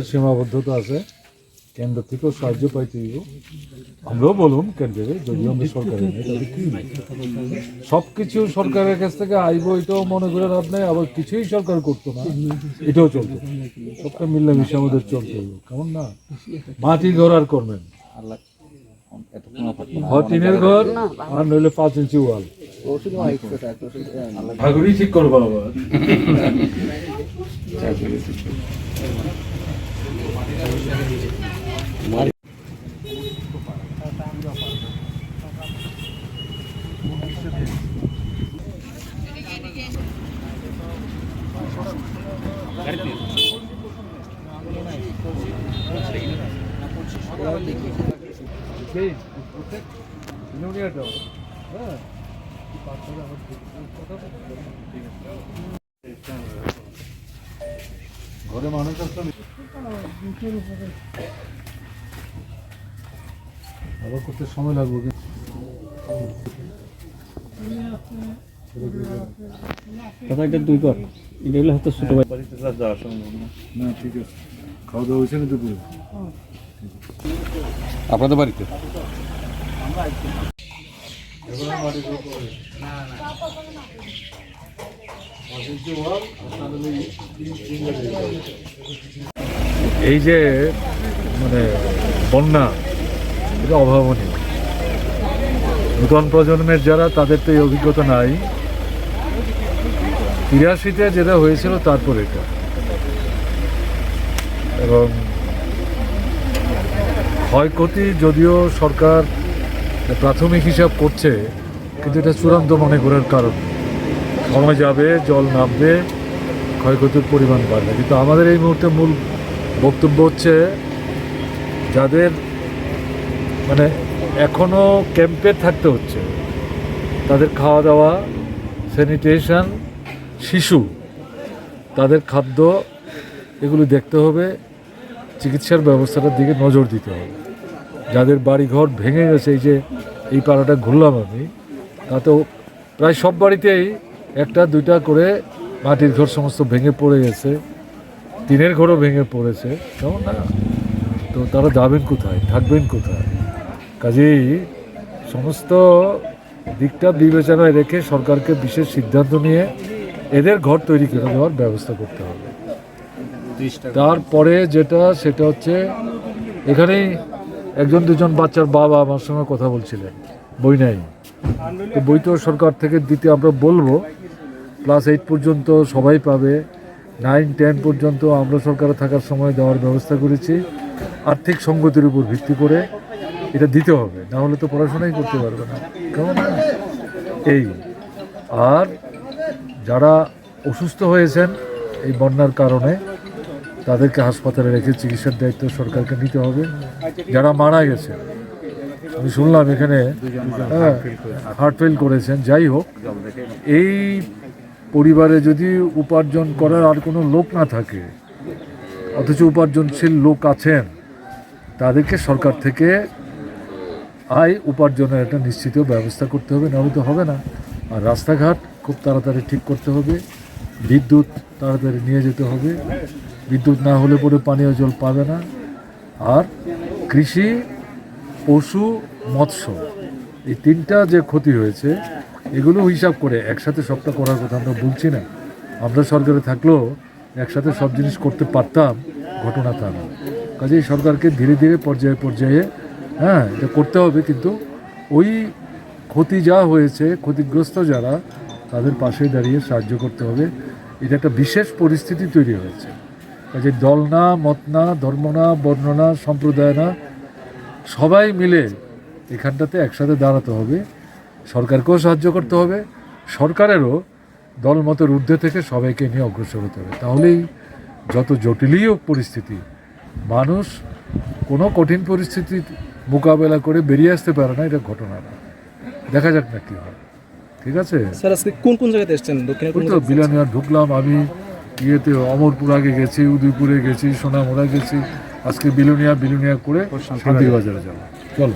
সীমাবদ্ধতা আছে, কেন্দ্র থেকেও সাহায্য পাইতে দিব। আমরাও বলুন কেন্দ্রে, যদিও আমরা সরকারের নেই, তবে কি সবকিছু সরকারের কাছ থেকে আইব এটাও মনে করে লাভ নেই, আবার কিছুই সরকার করতো না এটাও চলতো। সবটা মিলেমিশে আমাদের চলতে হইব, কেমন না? মাটির ঘর আর করবেন, টিনের ঘর আর নইলে 5 ইঞ্চি ওয়াল। ভাগুড়ি ঠিক করবো আবার। ঘরে মানুষ আবার করতে সময় লাগবে। এটা 2 ঘর, এটা হয়তো ছোট ভাই বাড়িতে যাওয়া সম্ভব না। ঠিক আছে, খাওয়া দাওয়া হয়েছে না দুপুরে? আপনাদের বাড়িতে এই যে মানে বন্যা, এটা অভাবনীয়। নূতন প্রজন্মের যারা, তাদের তো এই অভিজ্ঞতা নাই। 83-তে যেটা হয়েছিল তারপর এটা, এবং ক্ষয়ক্ষতি যদিও সরকার প্রাথমিক হিসাব করছে, কিন্তু এটা চূড়ান্ত মনে করার কারণ। সময় যাবে, জল নামবে, ক্ষয়ক্ষতির পরিমাণ বাড়বে। কিন্তু আমাদের এই মুহূর্তে মূল বক্তব্য হচ্ছে, যাদের মানে এখনও ক্যাম্পে থাকতে হচ্ছে, তাদের খাওয়া দাওয়া, স্যানিটেশন, শিশু, তাদের খাদ্য, এগুলো দেখতে হবে। চিকিৎসার ব্যবস্থাটার দিকে নজর দিতে হবে। যাদের বাড়িঘর ভেঙে গেছে, এই যে এই পাড়াটা ঘুরলাম আমি, তাতেও প্রায় সব বাড়িতেই 1-2টা করে মাটির ঘর সমস্ত ভেঙে পড়ে গেছে, টিনের ঘরও ভেঙে পড়েছে, কেমন না? তো তারা যাবেন কোথায়, থাকবেন কোথায়? কাজেই সমস্ত দিকটা বিবেচনায় রেখে সরকারকে বিশেষ সিদ্ধান্ত নিয়ে এদের ঘর তৈরি করে দেওয়ার ব্যবস্থা করতে হবে। তারপরে সেটা হচ্ছে, এখানেই 1-2জন বাচ্চার বাবা আমার সঙ্গে কথা বলছিলেন, বই নাই। তো বই তো সরকার থেকে দিতে আমরা বলবো। ক্লাস 8 পর্যন্ত সবাই পাবে, 9-10 পর্যন্ত আমরা সরকারে থাকার সময় দেওয়ার ব্যবস্থা করেছি। আর্থিক সঙ্গতির উপর ভিত্তি করে এটা দিতে হবে, না হলে তো পড়াশোনাই করতে পারবে না, কেমন না? এই আর যারা অসুস্থ হয়েছেন এই বন্যার কারণে, তাদেরকে হাসপাতালে রেখে চিকিৎসার দায়িত্ব সরকারকে নিতে হবে। যারা মারা গেছে, আমি শুনলাম এখানে হার্ট ফেল করেছেন, যাই হোক, এই পরিবারে যদি উপার্জন করার আর কোনো লোক না থাকে, অথচ উপার্জনশীল লোক আছেন, তাদেরকে সরকার থেকে আয় উপার্জনের একটা নিশ্চিত ব্যবস্থা করতে হবে, নাহলে তো হবে না। আর রাস্তাঘাট খুব তাড়াতাড়ি ঠিক করতে হবে, বিদ্যুৎ তাড়াতাড়ি নিয়ে যেতে হবে, বিদ্যুৎ না হলে পরে পানীয় জল পাবে না। আর কৃষি, পশু, মৎস্য, এই 3টা যে ক্ষতি হয়েছে, এগুলো হিসাব করে একসাথে সবটা করার কথা আমরা বলছি না। আমরা সরকারে থাকলেও একসাথে সব জিনিস করতে পারতাম, ঘটনা তা না। কাজেই সরকারকে ধীরে ধীরে পর্যায়ে পর্যায়ে এটা করতে হবে। কিন্তু ওই ক্ষতি যা হয়েছে, ক্ষতিগ্রস্ত যারা, তাদের পাশে দাঁড়িয়ে সাহায্য করতে হবে। এটা একটা বিশেষ পরিস্থিতি তৈরি হয়েছে। কাজে দল না, মত না, ধর্ম না, বর্ণ না, সম্প্রদায় না, সবাই মিলে এখানটাতে একসাথে দাঁড়াতে হবে। সরকারকেও সাহায্য করতে হবে, সরকারেরও দলমতের ঊর্ধ্বে থেকে সবাইকে নিয়ে অগ্রসর হতে হবে। তাহলেই যত জটিলই হোক পরিস্থিতি, মানুষ কোনো কঠিন পরিস্থিতি মোকাবেলা করে বেরিয়ে আসতে পারে না, এটা ঘটনা না। দেখা যাক না কী হয়। ঠিক আছে স্যার, আজকে কোন জায়গাতে এসেছেন? দক্ষিণে তো বিলানিয়া ঢুকলাম আমি, অমরপুর আগে গেছি, উদয়পুরে গেছি, সোনামুড়া গেছি, আজকে বিলুনিয়া করে শান্তিবাজারে যাবো। চলো।